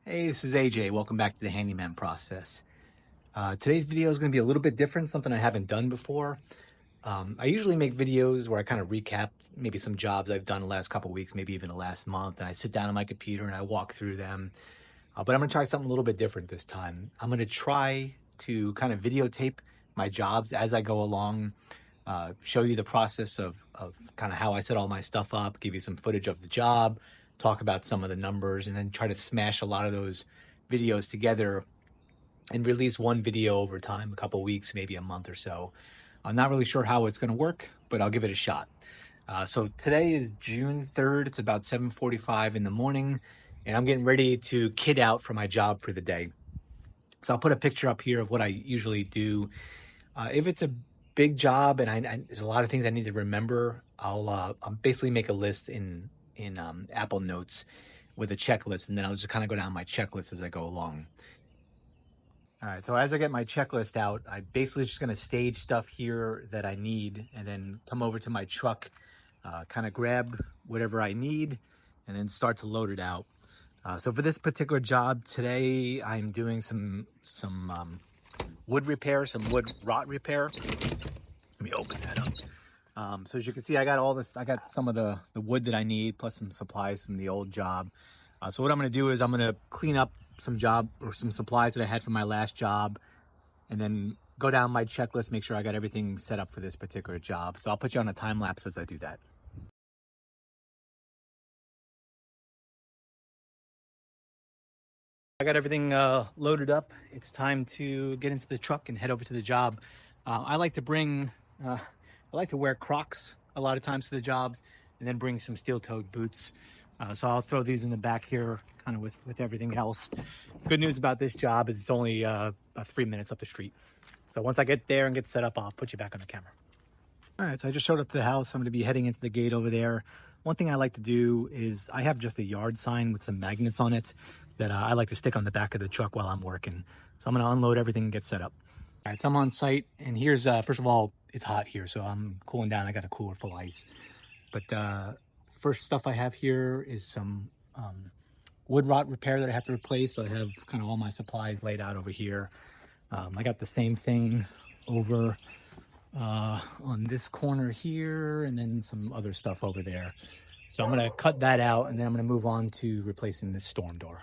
Hey, this is AJ. Welcome back to the Handyman process. Today's video is going to be a little bit different, something I haven't done before. I usually make videos where I kind of recap maybe some jobs I've done the last couple weeks, maybe even the last month, and I sit down on my computer and I walk through them. But I'm going to try something a little bit different this time. I'm going to try to kind of videotape my jobs as I go along, show you the process of kind of how I set all my stuff up, give you some footage of the job, talk about some of the numbers, and then try to smash a lot of those videos together and release one video over time, a couple weeks, maybe a month or so. I'm not really sure how it's going to work, but I'll give it a shot. So today is June 3rd. It's about 7:45 in the morning, and I'm getting ready to kit out for my job for the day. So I'll put a picture up here of what I usually do. If it's a big job and there's a lot of things I need to remember, I'll basically make a list in Apple Notes with a checklist, and then I'll just kind of go down my checklist as I go along. All right, so as I get my checklist out, I basically just gonna stage stuff here that I need and then come over to my truck, kind of grab whatever I need and then start to load it out. So for this particular job today, I'm doing some wood repair, some wood rot repair. Let me open that up. So as you can see, I got all this, I got some of the wood that I need, plus some supplies from the old job. So what I'm gonna do is I'm gonna clean up some supplies that I had from my last job, and then go down my checklist, make sure I got everything set up for this particular job. So I'll put you on a time lapse as I do that. I got everything loaded up. It's time to get into the truck and head over to the job. I like to wear Crocs a lot of times to the jobs, and then bring some steel-toed boots. So I'll throw these in the back here, kind of with everything else. Good news about this job is it's only about 3 minutes up the street. So once I get there and get set up, I'll put you back on the camera. All right, so I just showed up to the house. I'm going to be heading into the gate over there. One thing I like to do is I have just a yard sign with some magnets on it that I like to stick on the back of the truck while I'm working. So I'm going to unload everything and get set up. All right, so I'm on site, and here's, first of all, it's hot here, so I'm cooling down. I got a cooler full of ice. But first stuff I have here is some wood rot repair that I have to replace. So I have kind of all my supplies laid out over here. I got the same thing over on this corner here, and then some other stuff over there. So I'm going to cut that out, and then I'm going to move on to replacing this storm door.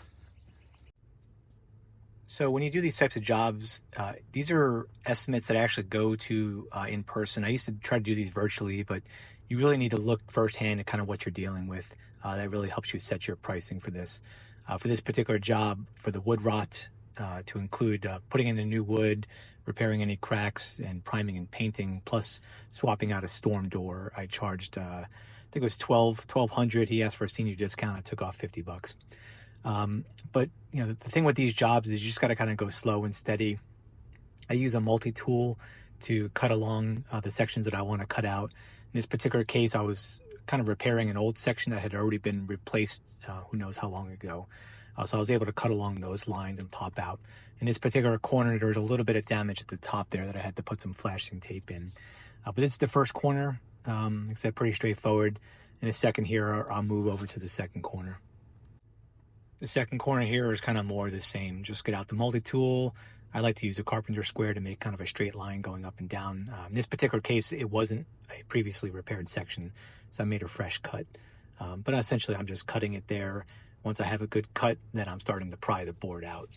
So when you do these types of jobs, these are estimates that I actually go to in person. I used to try to do these virtually, but you really need to look firsthand at kind of what you're dealing with. That really helps you set your pricing for this. For this particular job, for the wood rot, to include putting in the new wood, repairing any cracks, and priming and painting, plus swapping out a storm door, I charged, I think it was $1,200. He asked for a senior discount. I took off $50. But you know, the thing with these jobs is you just got to kind of go slow and steady. I use a multi-tool to cut along the sections that I want to cut out. In this particular case, I was kind of repairing an old section that had already been replaced who knows how long ago. So I was able to cut along those lines and pop out. In this particular corner, there was a little bit of damage at the top there that I had to put some flashing tape in. But this is the first corner. Like I said, pretty straightforward. In a second here, I'll move over to the second corner. The second corner here is kind of more the same. Just get out the multi-tool. I like to use a carpenter square to make kind of a straight line going up and down. In this particular case, it wasn't a previously repaired section, so I made a fresh cut. But essentially, I'm just cutting it there. Once I have a good cut, then I'm starting to pry the board out.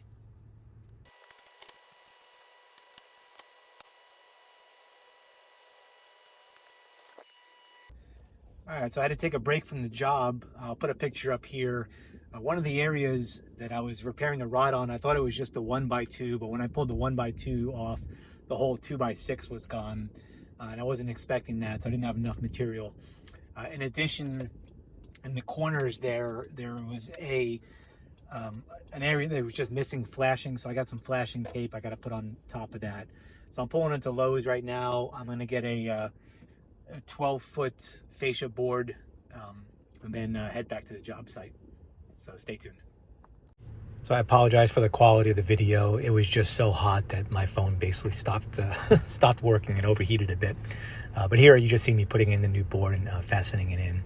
All right, so I had to take a break from the job. I'll put a picture up here. One of the areas that I was repairing the rod on, I thought it was just the 1x2, but when I pulled the 1x2 off, the whole 2x6 was gone, and I wasn't expecting that, so I didn't have enough material. In addition, in the corners there was an area that was just missing flashing, so I got some flashing tape I got to put on top of that. So I'm pulling into Lowe's right now. I'm going to get a 12-foot fascia board, and then head back to the job site. So stay tuned. So I apologize for the quality of the video. It was just so hot that my phone basically stopped stopped working and overheated a bit. But here you just see me putting in the new board and fastening it in.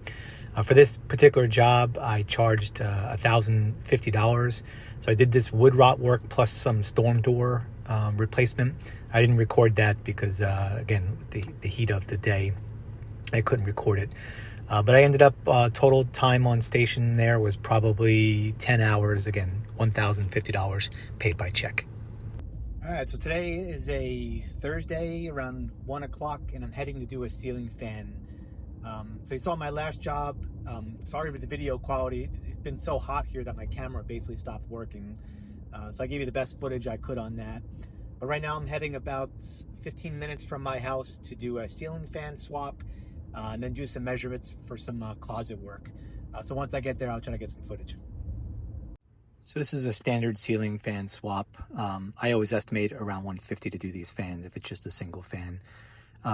For this particular job, I charged $1,050. So I did this wood rot work plus some storm door replacement. I didn't record that because, again, the heat of the day, I couldn't record it. But I ended up, total time on station there was probably 10 hours. Again, $1,050 paid by check. All right, so today is a Thursday around 1 o'clock, and I'm heading to do a ceiling fan. So you saw my last job. Sorry for the video quality. It's been so hot here that my camera basically stopped working. So I gave you the best footage I could on that. But right now I'm heading about 15 minutes from my house to do a ceiling fan swap. And then do some measurements for some closet work. So once I get there, I'll try to get some footage. So this is a standard ceiling fan swap. I always estimate around $150 to do these fans if it's just a single fan.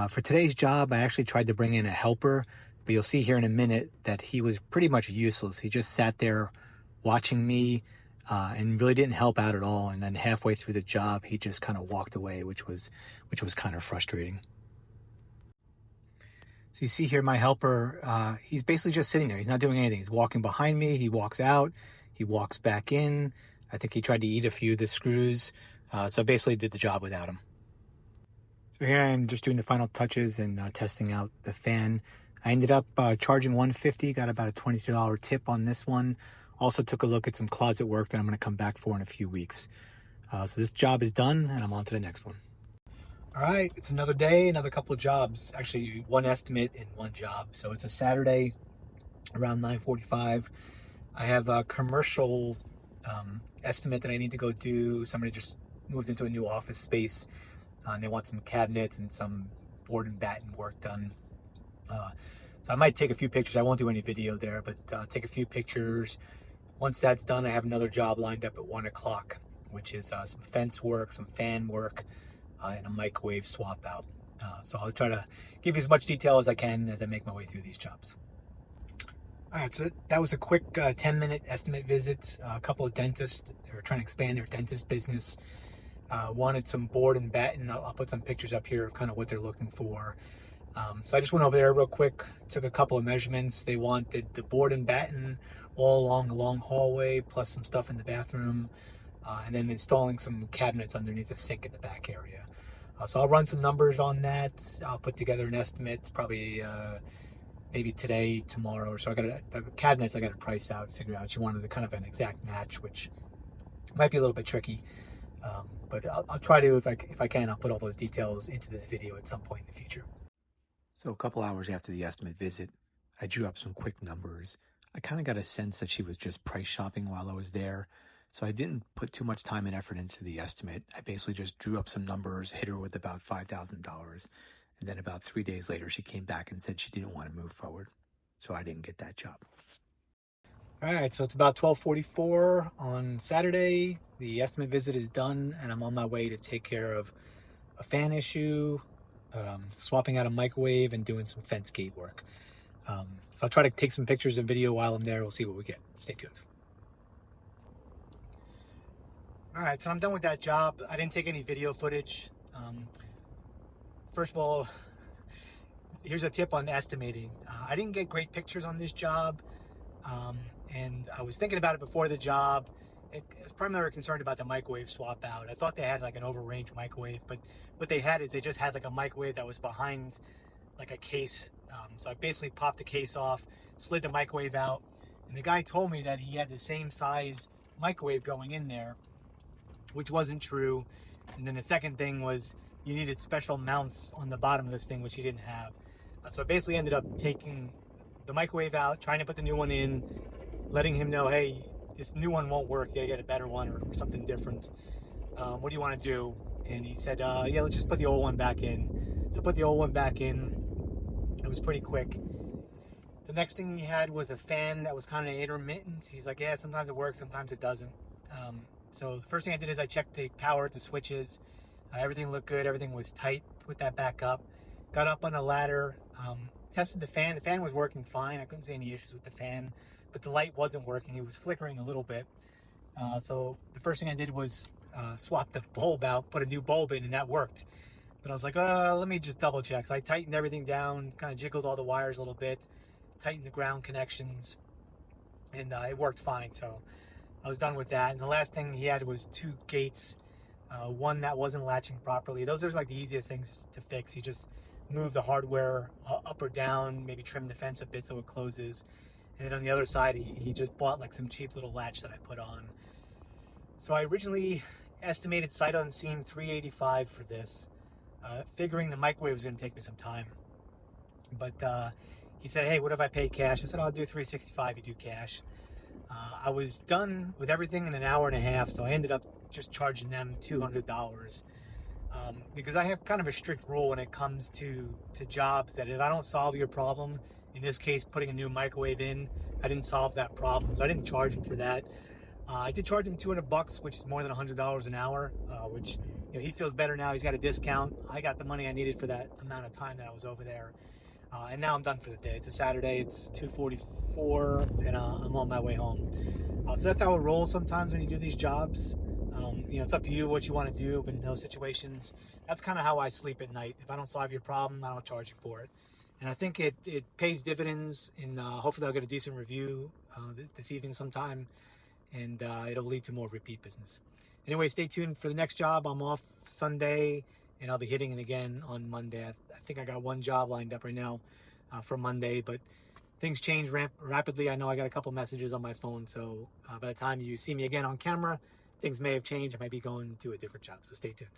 For today's job, I actually tried to bring in a helper, but you'll see here in a minute that he was pretty much useless. He just sat there watching me and really didn't help out at all. And then halfway through the job, he just kind of walked away, which was kind of frustrating. So you see here my helper, he's basically just sitting there. He's not doing anything. He's walking behind me. He walks out. He walks back in. I think he tried to eat a few of the screws. So I basically did the job without him. So here I am just doing the final touches and testing out the fan. I ended up charging $150, got about a $22 tip on this one. Also took a look at some closet work that I'm going to come back for in a few weeks. So this job is done and I'm on to the next one. All right, it's another day, another couple of jobs. Actually, one estimate in one job. So it's a Saturday around 9:45. I have a commercial estimate that I need to go do. Somebody just moved into a new office space. And they want some cabinets and some board and batten work done. So I might take a few pictures. I won't do any video there, but take a few pictures. Once that's done, I have another job lined up at 1 o'clock, which is some fence work, some fan work, and a microwave swap out. So I'll try to give you as much detail as I can as I make my way through these jobs. All right, so that was a quick 10-minute estimate visit. A couple of dentists, they were trying to expand their dentist business. Wanted some board and batten. I'll put some pictures up here of kind of what they're looking for. So I just went over there real quick, took a couple of measurements. They wanted the board and batten all along a long hallway, plus some stuff in the bathroom, and then installing some cabinets underneath the sink in the back area. So I'll run some numbers on that. I'll put together an estimate, probably maybe today, tomorrow, or so. I got the cabinets I got to price out, figure out. She wanted kind of an exact match, which might be a little bit tricky. But I'll try to, if I can, I'll put all those details into this video at some point in the future. So a couple hours after the estimate visit, I drew up some quick numbers. I kind of got a sense that she was just price shopping while I was there. So I didn't put too much time and effort into the estimate. I basically just drew up some numbers, hit her with about $5,000. And then about 3 days later, she came back and said she didn't want to move forward. So I didn't get that job. All right, so it's about 12:44 on Saturday. The estimate visit is done, and I'm on my way to take care of a fan issue, swapping out a microwave, and doing some fence gate work. So I'll try to take some pictures and video while I'm there. We'll see what we get. Stay tuned. All right, so I'm done with that job. I didn't take any video footage. First of all, here's a tip on estimating. I didn't get great pictures on this job. And I was thinking about it before the job. I was primarily concerned about the microwave swap out. I thought they had like an over-range microwave, but what they had is they just had like a microwave that was behind like a case. So I basically popped the case off, slid the microwave out, and the guy told me that he had the same size microwave going in there, which wasn't true. And then the second thing was you needed special mounts on the bottom of this thing, which he didn't have. So I basically ended up taking the microwave out, trying to put the new one in, letting him know, hey, this new one won't work. You gotta get a better one or something different. What do you want to do? And he said, yeah, let's just put the old one back in. I put the old one back in. It was pretty quick. The next thing he had was a fan that was kind of intermittent. He's like, yeah, sometimes it works, sometimes it doesn't. So the first thing I did is I checked the power at the switches. Everything looked good. Everything was tight. Put that back up. Got up on a ladder. Tested the fan. The fan was working fine. I couldn't see any issues with the fan, but the light wasn't working. It was flickering a little bit. So the first thing I did was swap the bulb out, put a new bulb in, and that worked. But I was like, let me just double check. So I tightened everything down, kind of jiggled all the wires a little bit, tightened the ground connections, and it worked fine. So I was done with that. And the last thing he had was two gates, one that wasn't latching properly. Those are like the easiest things to fix. You just move the hardware up or down, maybe trim the fence a bit so it closes. And then on the other side, he just bought like some cheap little latch that I put on. So I originally estimated sight unseen $385 for this, figuring the microwave was going to take me some time. But he said, hey, what if I pay cash? I said, I'll do $365 you do cash. I was done with everything in an hour and a half, so I ended up just charging them $200 because I have kind of a strict rule when it comes to jobs that if I don't solve your problem, in this case, putting a new microwave in, I didn't solve that problem, so I didn't charge him for that. I did charge him $200, which is more than $100 an hour, which he feels better now. He's got a discount. I got the money I needed for that amount of time that I was over there. And now I'm done for the day. It's a Saturday, it's 2:44, and I'm on my way home. So that's how it rolls sometimes when you do these jobs. It's up to you what you want to do, but in those situations, that's kind of how I sleep at night. If I don't solve your problem, I don't charge you for it. And I think it pays dividends, and hopefully I'll get a decent review this evening sometime, and it'll lead to more repeat business. Anyway, stay tuned for the next job. I'm off Sunday, and I'll be hitting it again on Monday. I think I got one job lined up right now for Monday, but things change rapidly. I know I got a couple messages on my phone, so by the time you see me again on camera, things may have changed. I might be going to a different job, so stay tuned.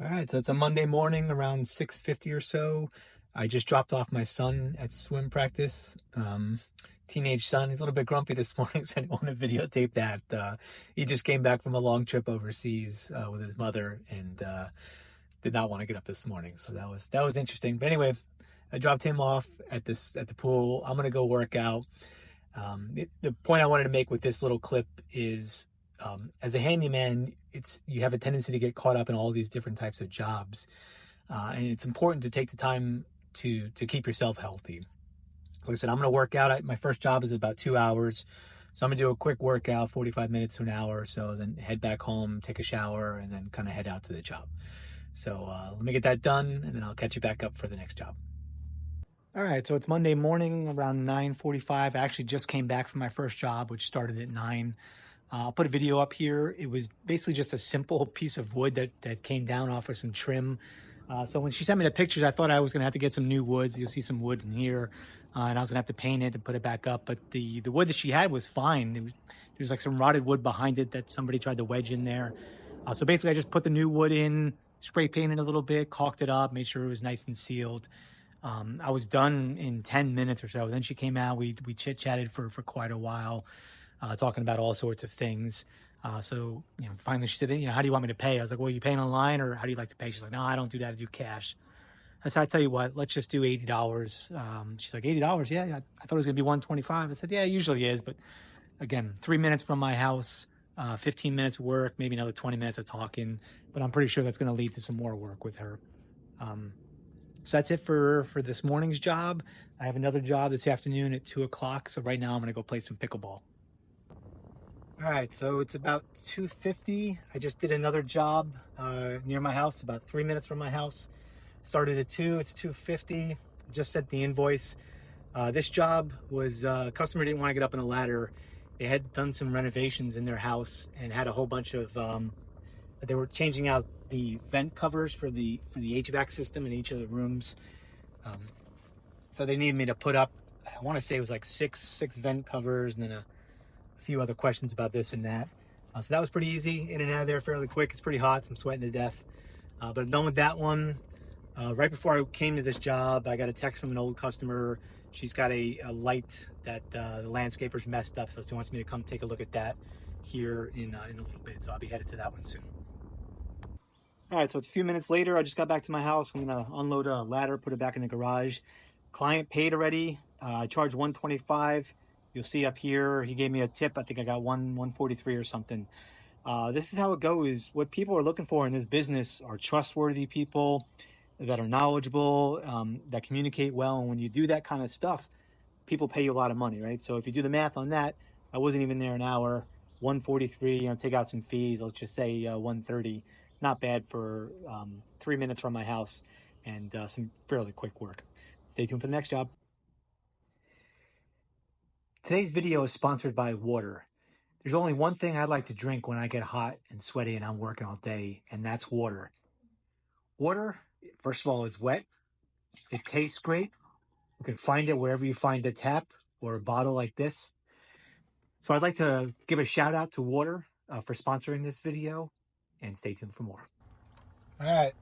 All right, so it's a Monday morning around 6:50 or so. I just dropped off my son at swim practice. Teenage son, he's a little bit grumpy this morning, so I didn't want to videotape that. He just came back from a long trip overseas with his mother and did not want to get up this morning, so that was interesting. But anyway, I dropped him off at the pool. I'm gonna go work out. The point I wanted to make with this little clip is, as a handyman, you have a tendency to get caught up in all these different types of jobs, and it's important to take the time to keep yourself healthy. So like I said, I'm going to work out. My first job is about 2 hours. So I'm going to do a quick workout, 45 minutes to an hour or so, then head back home, take a shower, and then kind of head out to the job. So let me get that done, and then I'll catch you back up for the next job. All right, so it's Monday morning around 9:45. I actually just came back from my first job, which started at 9. I'll put a video up here. It was basically just a simple piece of wood that came down off of some trim. So when she sent me the pictures, I thought I was going to have to get some new woods. You'll see some wood in here. And I was going to have to paint it and put it back up. But the wood that she had was fine. There was like some rotted wood behind it that somebody tried to wedge in there. So basically, I just put the new wood in, spray painted a little bit, caulked it up, made sure it was nice and sealed. I was done in 10 minutes or so. Then she came out. We chit-chatted for quite a while, talking about all sorts of things. So finally she said, how do you want me to pay? I was like, well, you paying online or how do you like to pay? She's like, no, I don't do that. I do cash. I said, I tell you what, let's just do $80. She's like, $80? Yeah, I thought it was gonna be $125. I said, yeah, it usually is. But again, 3 minutes from my house, 15 minutes work, maybe another 20 minutes of talking, but I'm pretty sure that's gonna lead to some more work with her. So that's it for this morning's job. I have another job this afternoon at 2 o'clock. So right now I'm gonna go play some pickleball. All right, so it's about 2:50. I just did another job near my house, about 3 minutes from my house. Started at 2, it's 2:50. Just sent the invoice. This job was, a customer didn't want to get up on a ladder. They had done some renovations in their house and had a whole bunch of, they were changing out the vent covers for the HVAC system in each of the rooms. So they needed me to put up, I want to say it was like six vent covers and then a few other questions about this and that. So that was pretty easy, in and out of there fairly quick. It's pretty hot, so I'm sweating to death. But I'm done with that one. Right before I came to this job, I got a text from an old customer. She's got a light that the landscaper's messed up, so she wants me to come take a look at that here in a little bit. So I'll be headed to that one soon. All right, so it's a few minutes later. I just got back to my house. I'm gonna unload a ladder, put it back in the garage. Client paid already. I charged $125. You'll see up here, he gave me a tip. I think I got $143 or something. This is how it goes. What people are looking for in this business are trustworthy people that are knowledgeable, that communicate well. And when you do that kind of stuff, people pay you a lot of money, right? So if you do the math on that, I wasn't even there an hour. 143, take out some fees, let's just say 130. Not bad for 3 minutes from my house and some fairly quick work. Stay tuned for the next job. Today's video is sponsored by water. There's only one thing I like to drink when I get hot and sweaty and I'm working all day, and that's water. Water, first of all, is wet. It tastes great. You can find it wherever you find a tap or a bottle like this. So I'd like to give a shout out to Water for sponsoring this video, and stay tuned for more. All right,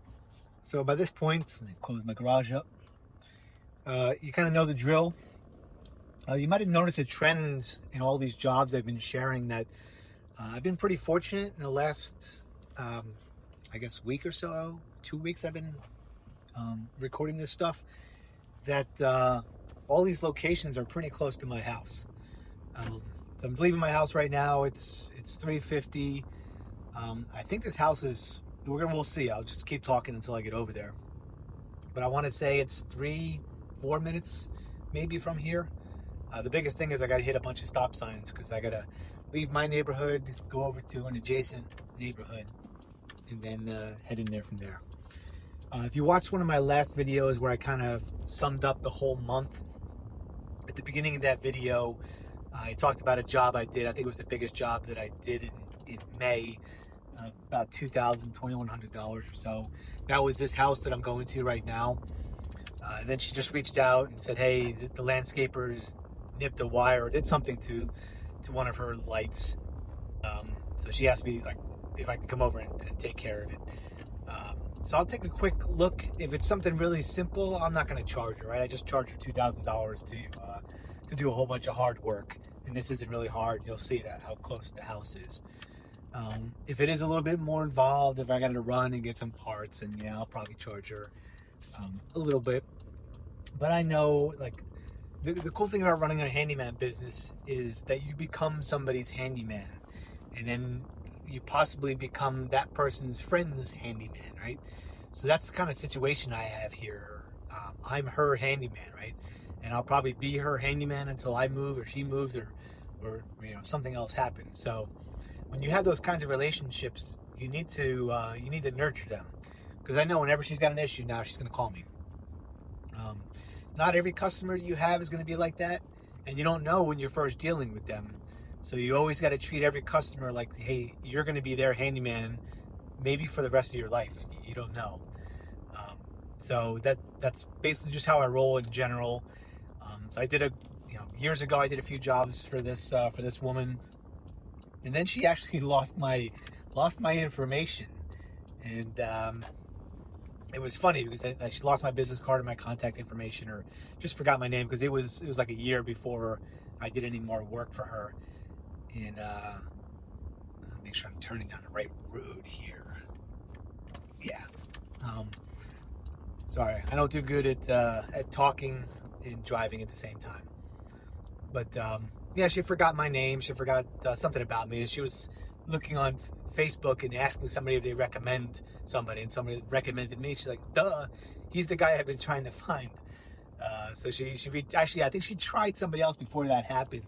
so by this point, let me close my garage up. You kind of know the drill. You might have noticed a trend in all these jobs I've been sharing that I've been pretty fortunate in the last, I guess, week or so, 2 weeks I've been recording this stuff, that all these locations are pretty close to my house. So I'm leaving my house right now. It's 3:50. I think this house is, we'll see. I'll just keep talking until I get over there. But I want to say it's 3-4 minutes maybe from here. The biggest thing is I got to hit a bunch of stop signs because I got to leave my neighborhood, go over to an adjacent neighborhood, and then head in there from there. If you watched one of my last videos where I kind of summed up the whole month, at the beginning of that video, I talked about a job I did. I think it was the biggest job that I did in May, about $2,000, $2,100 or so. That was this house that I'm going to right now. And then she just reached out and said, hey, the landscapers nipped a wire or did something to one of her lights. So she asked me if I can come over and take care of it. So I'll take a quick look. If it's something really simple, I'm not going to charge her, right? I just charge her $2,000 to do a whole bunch of hard work. And this isn't really hard. You'll see that how close the house is. If it is a little bit more involved, if I got to run and get some parts, and yeah, I'll probably charge her a little bit. But I know, the cool thing about running a handyman business is that you become somebody's handyman, and then you possibly become that person's friend's handyman, right? So that's the kind of situation I have here. I'm her handyman, right? And I'll probably be her handyman until I move or she moves or something else happens. So when you have those kinds of relationships, you need to nurture them, because I know whenever she's got an issue now, she's going to call me. Not every customer you have is going to be like that, and you don't know when you're first dealing with them. So you always got to treat every customer like, hey, you're going to be their handyman maybe for the rest of your life. You don't know. So that's basically just how I roll in general. So I did years ago, I did a few jobs for this woman, and then she actually lost my information, and it was funny because she lost my business card and my contact information, or just forgot my name, because it was like a year before I did any more work for her. And make sure I'm turning down the right road here. Yeah. Sorry, I don't do good at talking and driving at the same time. But yeah, she forgot my name. She forgot something about me. She was looking on Facebook and asking somebody if they recommend somebody, and somebody recommended me. She's like, duh, he's the guy I've been trying to find. So she actually, I think she tried somebody else before that happened,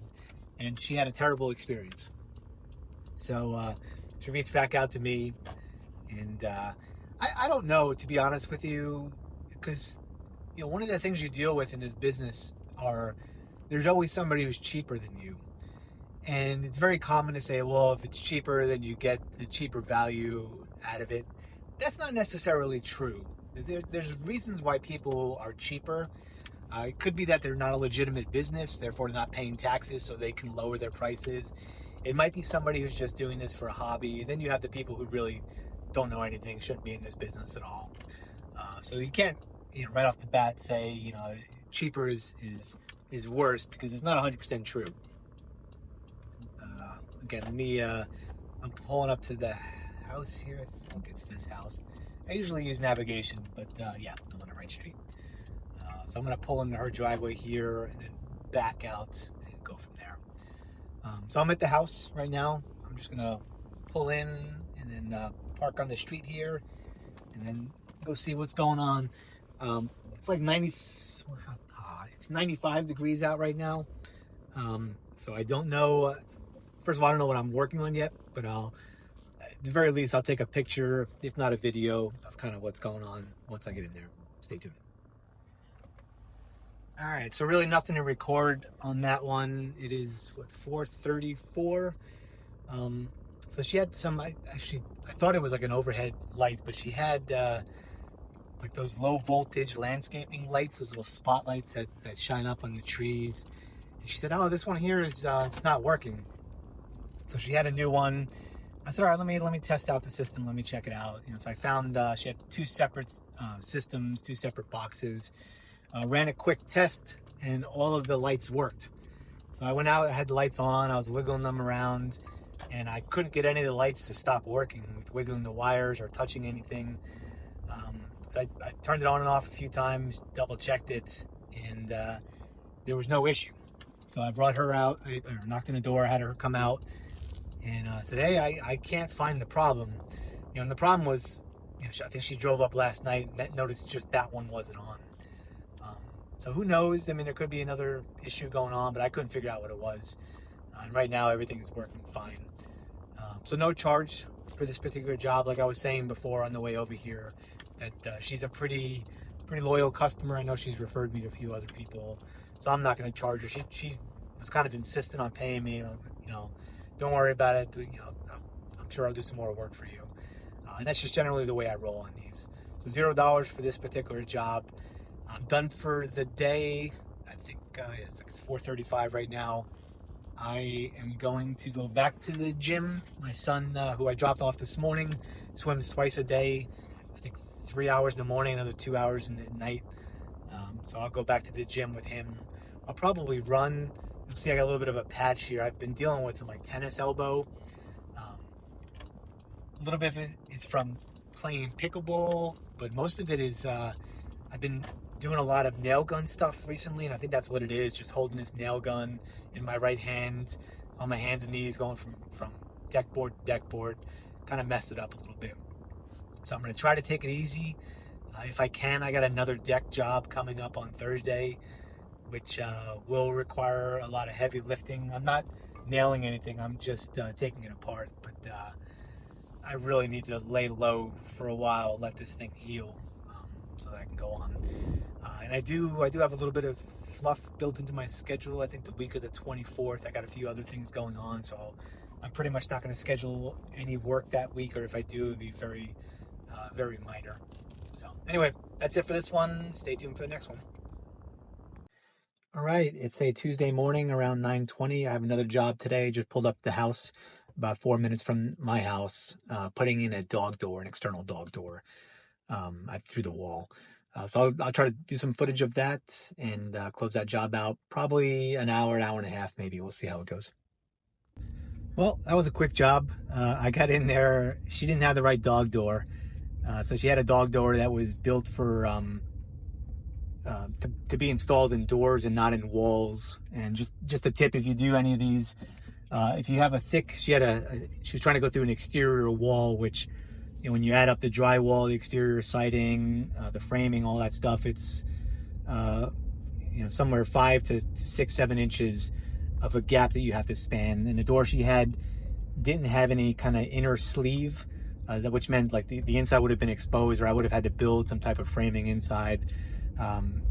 and she had a terrible experience. So she reached back out to me, and I don't know, to be honest with you, because one of the things you deal with in this business are, there's always somebody who's cheaper than you. And it's very common to say, well, if it's cheaper, then you get the cheaper value out of it. That's not necessarily true. There's reasons why people are cheaper. It could be that they're not a legitimate business, therefore not paying taxes, so they can lower their prices. It might be somebody who's just doing this for a hobby. Then you have the people who really don't know anything, shouldn't be in this business at all. So you can't, right off the bat say, cheaper is worse, because it's not 100% true. Again, I'm pulling up to the house here. I think it's this house. I usually use navigation, but yeah, I'm on the right street. So I'm going to pull into her driveway here and then back out and go from there. So I'm at the house right now. I'm just going to pull in and then park on the street here and then go see what's going on. It's like it's 95 degrees out right now. So I don't know first of all, I don't know what I'm working on yet, but at the very least, I'll take a picture, if not a video, of kind of what's going on once I get in there. Stay tuned. All right, so really nothing to record on that one. It is, what, 4:34? So she had some, I thought it was like an overhead light, but she had like those low voltage landscaping lights, those little spotlights that shine up on the trees. And she said, oh, this one here is, it's not working. So she had a new one. I said, all right, let me test out the system. Let me check it out. So I found she had two separate systems, two separate boxes. Ran a quick test, and all of the lights worked. So I went out, I had the lights on, I was wiggling them around, and I couldn't get any of the lights to stop working with wiggling the wires or touching anything. So I turned it on and off a few times, double checked it, and there was no issue. So I brought her out, I knocked on the door, had her come out, and said, hey, I can't find the problem. And the problem was, I think she drove up last night and noticed just that one wasn't on. So who knows? I mean, there could be another issue going on, but I couldn't figure out what it was. And right now, everything's working fine. So no charge for this particular job. Like I was saying before on the way over here, that she's a pretty loyal customer. I know she's referred me to a few other people, so I'm not going to charge her. She was kind of insistent on paying me. Don't worry about it. I'm sure I'll do some more work for you. And that's just generally the way I roll on these. So $0 for this particular job. I'm done for the day. I think it's 4:35 right now. I am going to go back to the gym. My son, who I dropped off this morning, swims twice a day. I think 3 hours in the morning, another 2 hours in the night. So I'll go back to the gym with him. I'll probably run. You'll see I got a little bit of a patch here. I've been dealing with some tennis elbow. A little bit of it is from playing pickleball, but most of it is I've been doing a lot of nail gun stuff recently, and I think that's what it is, just holding this nail gun in my right hand, on my hands and knees, going from deck board to deck board, kind of messed it up a little bit. So I'm going to try to take it easy. If I can, I got another deck job coming up on Thursday, which will require a lot of heavy lifting. I'm not nailing anything, I'm just taking it apart, but I really need to lay low for a while, let this thing heal, so that I can go on. And I do have a little bit of fluff built into my schedule. I think the week of the 24th, I got a few other things going on, so I'm pretty much not going to schedule any work that week, or if I do, it'd be very minor. So anyway, that's it for this one. Stay tuned for the next one. All right, it's a Tuesday morning around 9:20. I have another job today. Just pulled up the house about 4 minutes from my house, putting in a dog door, an external dog door through the wall. So I'll try to do some footage of that and close that job out. Probably an hour and a half, maybe. We'll see how it goes. Well, that was a quick job. I got in there. She didn't have the right dog door. So she had a dog door that was built for to be installed in doors and not in walls. And just a tip, if you do any of these, if you have a thick, she was trying to go through an exterior wall, which, when you add up the drywall, the exterior siding, the framing, all that stuff, it's somewhere 5 to 6, 7 inches of a gap that you have to span. And the door she had didn't have any kind of inner sleeve, which meant like the inside would have been exposed, or I would have had to build some type of framing inside.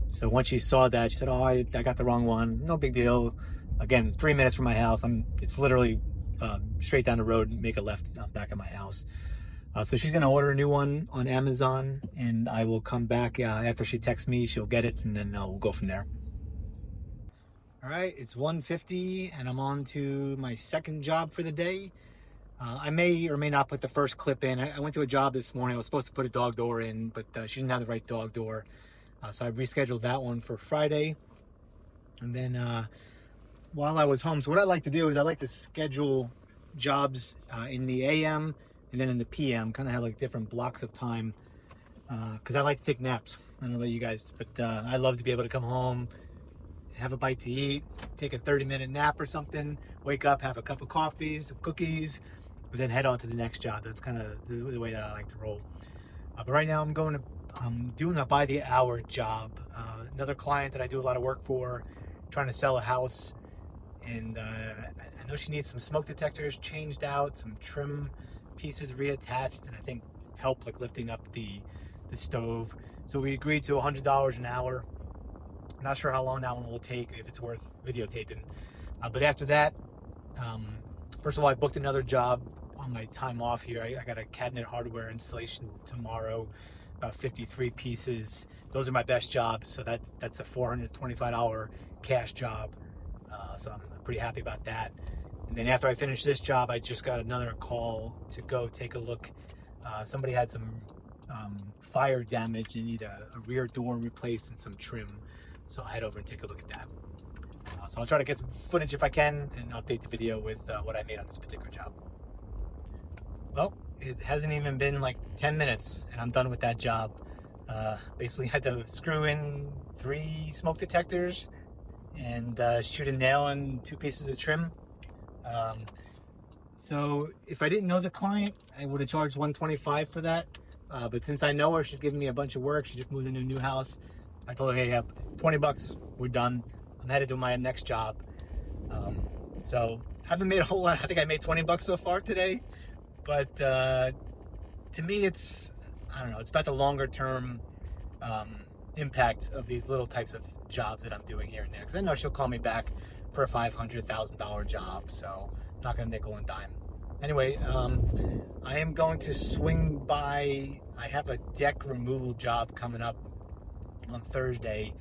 So once she saw that, she said, oh, I got the wrong one. No big deal. Again, 3 minutes from my house. It's literally straight down the road and make a left back at my house. So she's going to order a new one on Amazon, and I will come back after she texts me. She'll get it, and then we'll go from there. All right, it's 1:50, and I'm on to my second job for the day. I may or may not put the first clip in. I went to a job this morning. I was supposed to put a dog door in, but she didn't have the right dog door. So I rescheduled that one for Friday. And then while I was home, so what I like to do is I like to schedule jobs in the AM and then in the PM, kind of have like different blocks of time, because I like to take naps. I don't know about you guys, but I love to be able to come home, have a bite to eat, take a 30-minute nap or something, wake up, have a cup of coffee, some cookies, but then head on to the next job. That's kind of the way that I like to roll. But right now I'm doing a by the hour job. Another client that I do a lot of work for, trying to sell a house, and I know she needs some smoke detectors changed out, some trim pieces reattached, and I think help like lifting up the stove. So we agreed to $100 an hour. Not sure how long that one will take, if it's worth videotaping. But after that, first of all, I booked another job on my time off here. I got a cabinet hardware installation tomorrow, about 53 pieces. Those are my best jobs, so that's a $425 cash job. So I'm pretty happy about that. And then after I finish this job, I just got another call to go take a look. Somebody had some fire damage and need a rear door replaced and some trim. So I'll head over and take a look at that. So I'll try to get some footage if I can and update the video with what I made on this particular job. Well, it hasn't even been like 10 minutes and I'm done with that job. Basically had to screw in 3 smoke detectors and shoot a nail in 2 pieces of trim. So if I didn't know the client, I would have charged $125 for that. But since I know her, she's giving me a bunch of work. She just moved into a new house. I told her, hey, yeah, $20, we're done. I'm headed to my next job. So I haven't made a whole lot. I think I made $20 so far today. But to me, it's, I don't know, it's about the longer term impact of these little types of jobs that I'm doing here and there. Because I know she'll call me back for a $500, $1,000 job. So I'm not going to nickel and dime. Anyway, I am going to swing by. I have a deck removal job coming up on Thursday.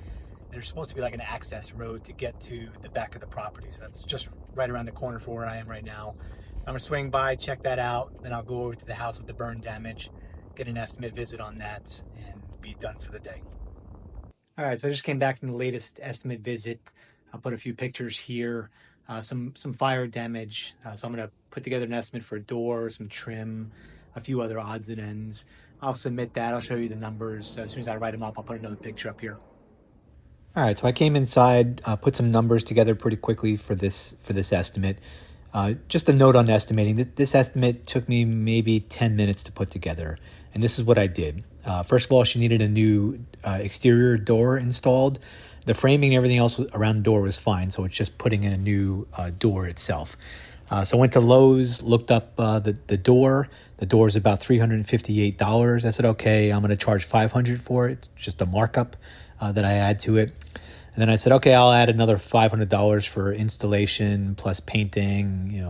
There's supposed to be like an access road to get to the back of the property. So that's just right around the corner from where I am right now. I'm gonna swing by, check that out. Then I'll go over to the house with the burn damage, get an estimate visit on that, and be done for the day. All right, so I just came back from the latest estimate visit. I'll put a few pictures here, some fire damage. So I'm gonna put together an estimate for a door, some trim, a few other odds and ends. I'll submit that. I'll show you the numbers. As soon as I write them up, I'll put another picture up here. All right, so I came inside, put some numbers together pretty quickly for this estimate. Just a note on estimating. This estimate took me maybe 10 minutes to put together, and this is what I did. First of all, she needed a new exterior door installed. The framing and everything else around the door was fine, so it's just putting in a new door itself. So I went to Lowe's, looked up the door. The door is about $358. I said, okay, I'm going to charge $500 for it. It's just a markup that I add to it. And then I said, okay, I'll add another $500 for installation plus painting,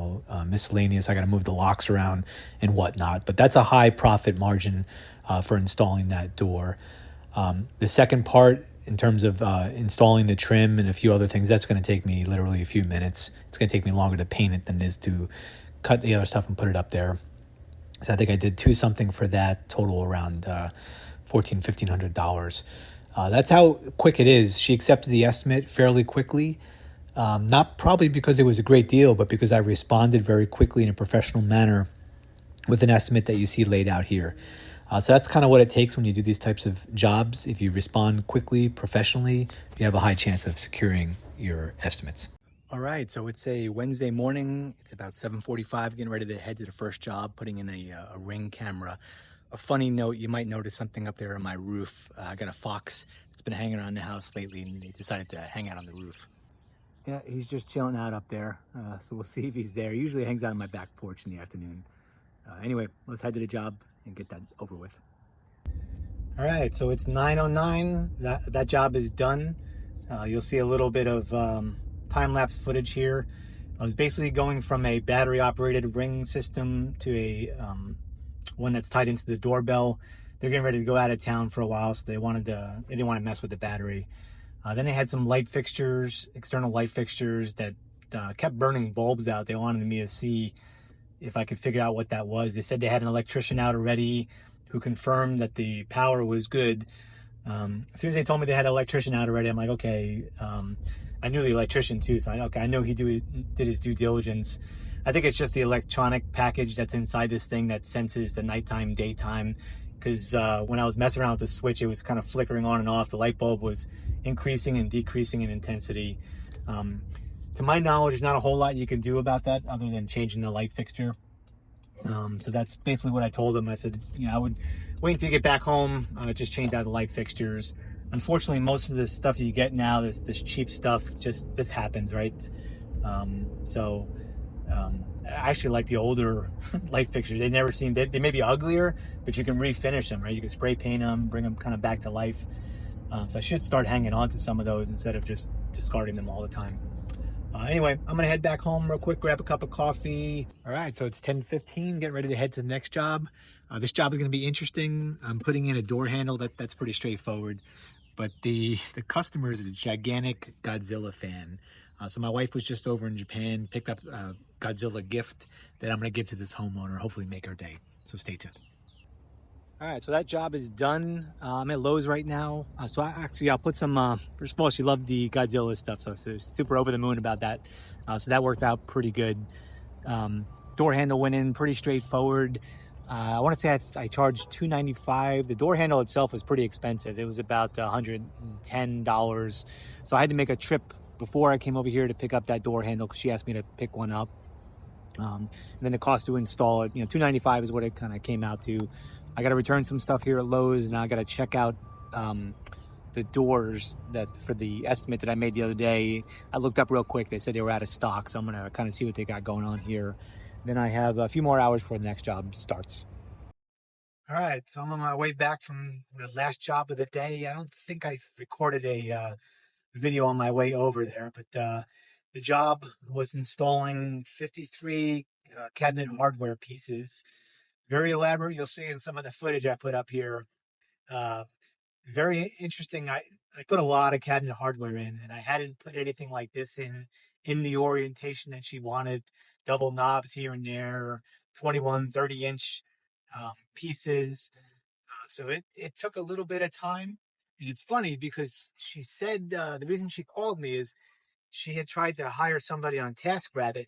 miscellaneous. I got to move the locks around and whatnot. But that's a high profit margin for installing that door. The second part, in terms of installing the trim and a few other things, that's going to take me literally a few minutes. It's going to take me longer to paint it than it is to cut the other stuff and put it up there. So I think I did $2 for that, total around $1,500. That's how quick it is. She accepted the estimate fairly quickly, not probably because it was a great deal, but because I responded very quickly in a professional manner with an estimate that you see laid out here. So that's kind of what it takes when you do these types of jobs. If you respond quickly, professionally, you have a high chance of securing your estimates. All right, so it's a Wednesday morning. It's about 7:45, getting ready to head to the first job, putting in a Ring camera. A funny note, you might notice something up there on my roof. I got a fox that's been hanging around the house lately, and he decided to hang out on the roof. Yeah, he's just chilling out up there, so we'll see if he's there. He usually hangs out on my back porch in the afternoon. Anyway, let's head to the job and get that over with. All right, so it's 9:09. That job is done. You'll see a little bit of time-lapse footage here. I was basically going from a battery-operated Ring system to a one that's tied into the doorbell. They're getting ready to go out of town for a while, so they didn't want to mess with the battery. Then they had some light fixtures, external light fixtures that kept burning bulbs out. They wanted me to see if I could figure out what that was. They said they had an electrician out already who confirmed that the power was good. As soon as they told me they had an electrician out already, I'm like, okay. I knew the electrician too, so I know he did his due diligence. I think it's just the electronic package that's inside this thing that senses the nighttime, daytime. Because when I was messing around with the switch, it was kind of flickering on and off. The light bulb was increasing and decreasing in intensity. To my knowledge, there's not a whole lot you can do about that other than changing the light fixture. So that's basically what I told them. I said, I would wait until you get back home, just change out the light fixtures. Unfortunately, most of the stuff you get now, this cheap stuff, this happens, right? So I actually like the older light fixtures. They never seem, they may be uglier, but you can refinish them, right? You can spray paint them, bring them kind of back to life. So I should start hanging on to some of those instead of just discarding them all the time. Anyway, I'm gonna head back home real quick, grab a cup of coffee. All right, so it's 10:15, getting ready to head to the next job. This job is gonna be interesting. I'm putting in a door handle. That's pretty straightforward. But the customer is a gigantic Godzilla fan. So my wife was just over in Japan, picked up a Godzilla gift that I'm gonna give to this homeowner, hopefully make her day. So stay tuned. All right, so that job is done. I'm at Lowe's right now. I'll put some, first of all, she loved the Godzilla stuff, so super over the moon about that. So that worked out pretty good. Um, Door handle went in pretty straightforward. I want to say I charged $295. The door handle itself was pretty expensive. It was about $110. So I had to make a trip before I came over here to pick up that door handle because she asked me to pick one up. And then the cost to install it, $295 is what it kind of came out to. I got to return some stuff here at Lowe's, and I got to check out the doors that for the estimate that I made the other day. I looked up real quick. They said they were out of stock, so I'm gonna kind of see what they got going on here. Then I have a few more hours before the next job starts. All right, so I'm on my way back from the last job of the day. I don't think I recorded a video on my way over there, but the job was installing 53 cabinet hardware pieces. Very elaborate. You'll see in some of the footage I put up here. Uh, Very interesting. I put a lot of cabinet hardware in, and I hadn't put anything like this in the orientation that she wanted. Double knobs here and there, 21, 30-inch pieces. So it took a little bit of time. And it's funny because she said the reason she called me is she had tried to hire somebody on TaskRabbit,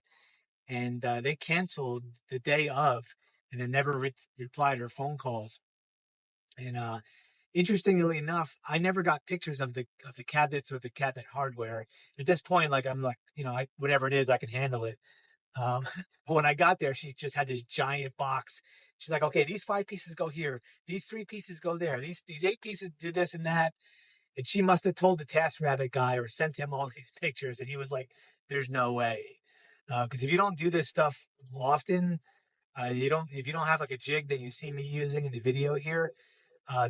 and they canceled the day of, and then never replied her phone calls. And interestingly enough, I never got pictures of the cabinets or the cabinet hardware. At this point, like I'm like, whatever it is, I can handle it. But when I got there, she just had this giant box. She's like, okay, these 5 pieces go here, these 3 pieces go there, these 8 pieces do this and that. And she must have told the TaskRabbit guy or sent him all these pictures, and he was like, "There's no way," because if you don't do this stuff often, you don't if you don't have like a jig that you see me using in the video here,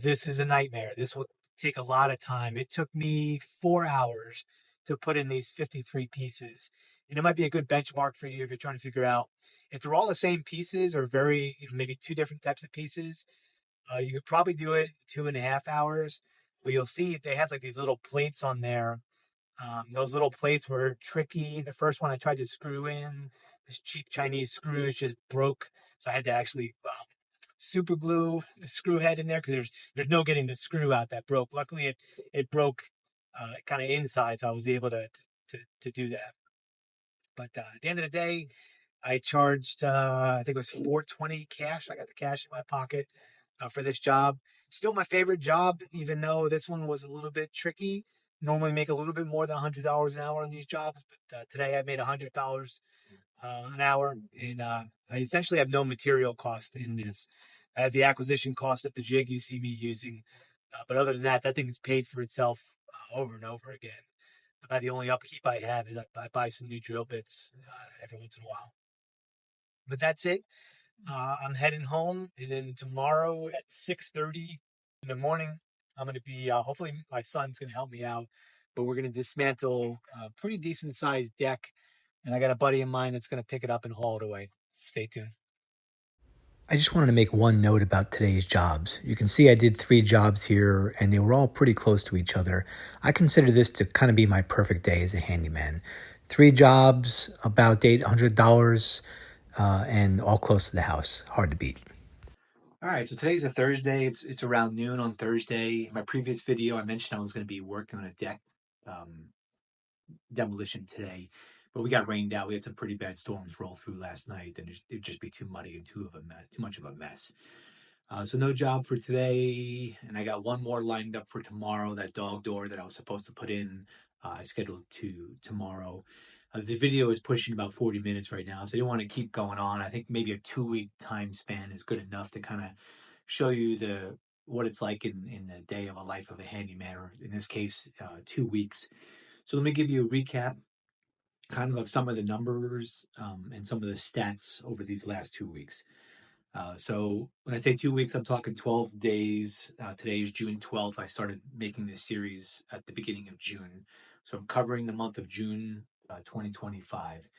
this is a nightmare. This will take a lot of time. It took me 4 hours to put in these 53 pieces. And it might be a good benchmark for you if you're trying to figure out if they're all the same pieces or maybe 2 different types of pieces. You could probably do it 2.5 hours, but you'll see they have like these little plates on there. Those little plates were tricky. The first one I tried to screw in, this cheap Chinese screws just broke. So I had to actually super glue the screw head in there because there's no getting the screw out that broke. Luckily, it broke kind of inside, so I was able to do that. But at the end of the day, I charged I think it was $420 cash. I got the cash in my pocket for this job. Still my favorite job, even though this one was a little bit tricky. Normally make a little bit more than $100 an hour on these jobs, but today I made $100 an hour, and I essentially have no material cost in this. I have the acquisition cost of the jig you see me using, but other than that, that thing is paid for itself over and over again. About the only upkeep I have is I buy some new drill bits every once in a while. But that's it. I'm heading home, and then tomorrow at 6:30 in the morning, I'm going to be. Hopefully, my son's going to help me out, but we're going to dismantle a pretty decent sized deck, and I got a buddy of mine that's going to pick it up and haul it away. Stay tuned. I just wanted to make one note about today's jobs. You can see I did 3 jobs here, and they were all pretty close to each other. I consider this to kind of be my perfect day as a handyman. 3 jobs, about $800, and all close to the house. Hard to beat. All right, so today's a Thursday. It's around noon on Thursday. In my previous video, I mentioned I was going to be working on a deck um, demolition today, but we got rained out. We had some pretty bad storms roll through last night, and it'd just be too muddy and too much of a mess. So no job for today, and I got one more lined up for tomorrow. That dog door that I was supposed to put in, I scheduled to tomorrow. The video is pushing about 40 minutes right now, so I didn't want to keep going on. I think maybe a 2-week time span is good enough to kind of show you what it's like in the day of a life of a handyman, or in this case, 2 weeks. So let me give you a recap. kind of some of the numbers and some of the stats over these last 2 weeks. So when I say 2 weeks, I'm talking 12 days. Today is June 12th. I started making this series at the beginning of June. So I'm covering the month of June 2025.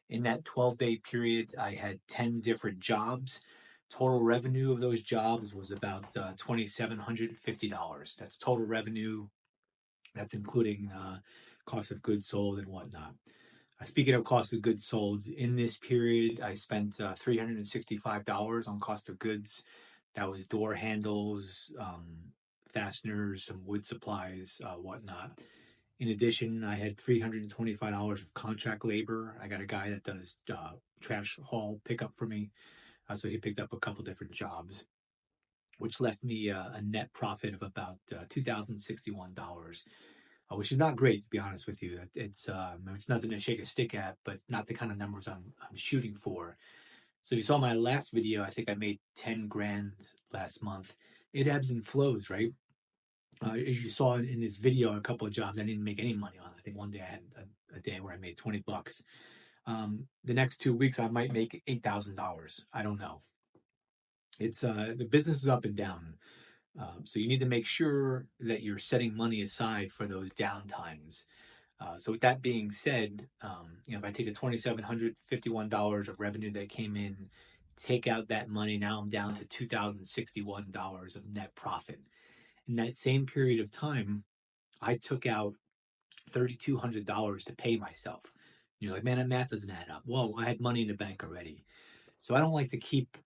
In that 12-day period, I had 10 different jobs. Total revenue of those jobs was about $2,750. That's total revenue. That's including cost of goods sold and whatnot. Speaking of cost of goods sold, in this period, I spent $365 on cost of goods. That was door handles, fasteners, some wood supplies, whatnot. In addition, I had $325 of contract labor. I got a guy that does trash haul pickup for me. So he picked up a couple different jobs, which left me a net profit of about $2,061, which is not great, to be honest with you. It's nothing to shake a stick at, but not the kind of numbers I'm shooting for. So if you saw my last video, I think I made 10 grand last month. It ebbs and flows, right? As you saw in this video, a couple of jobs I didn't make any money on. I think one day I had a day where I made $20. The next 2 weeks I might make $8,000. I don't know. It's the business is up and down. So you need to make sure that you're setting money aside for those down times. So with that being said, if I take the $2,751 of revenue that came in, take out that money, now I'm down to $2,061 of net profit. In that same period of time, I took out $3,200 to pay myself. You're like, man, that math doesn't add up. Well, I had money in the bank already. So I don't like to keep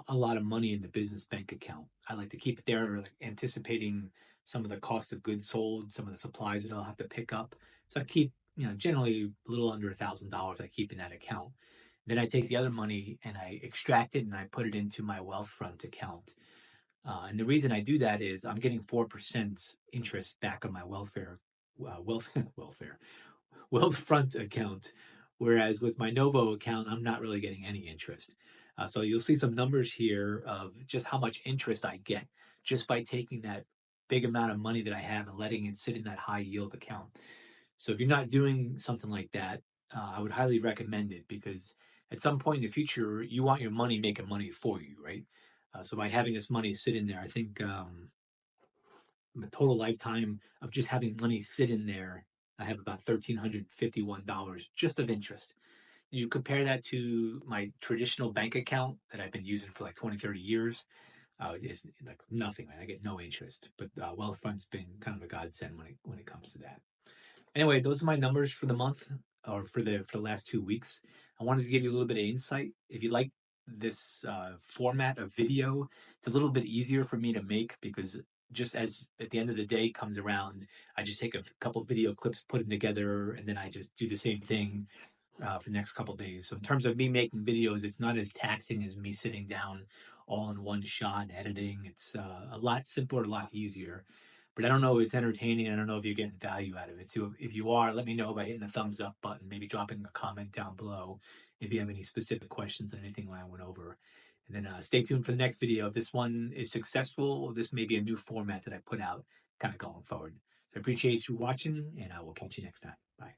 a lot of money in the business bank account. I like to keep it there, like, anticipating some of the cost of goods sold, some of the supplies that I'll have to pick up. So I keep, generally a little under $1,000 I keep in that account. Then I take the other money and I extract it and I put it into my Wealthfront account. And the reason I do that is I'm getting 4% interest back on my welfare Wealthfront account, whereas with my Novo account, I'm not really getting any interest. So you'll see some numbers here of just how much interest I get just by taking that big amount of money that I have and letting it sit in that high yield account. So if you're not doing something like that, I would highly recommend it, because at some point in the future, you want your money making money for you, right? So by having this money sit in there, I think the total lifetime of just having money sit in there, I have about $1,351 just of interest. You compare that to my traditional bank account that I've been using for like 20, 30 years, it's like nothing, man. I get no interest. But Wealthfront's been kind of a godsend when it comes to that. Anyway, those are my numbers for the month, or for the last 2 weeks. I wanted to give you a little bit of insight. If you like this format of video, it's a little bit easier for me to make, because just as at the end of the day comes around, I just take a couple video clips, put them together, and then I just do the same thing for the next couple days. So in terms of me making videos, it's not as taxing as me sitting down all in one shot and editing. It's a lot simpler, a lot easier. But I don't know if it's entertaining. I don't know if you're getting value out of it. So if you are, let me know by hitting the thumbs up button, maybe dropping a comment down below if you have any specific questions on anything I went over. And then stay tuned for the next video. If this one is successful, this may be a new format that I put out kind of going forward. So I appreciate you watching, and I will catch you next time. Bye.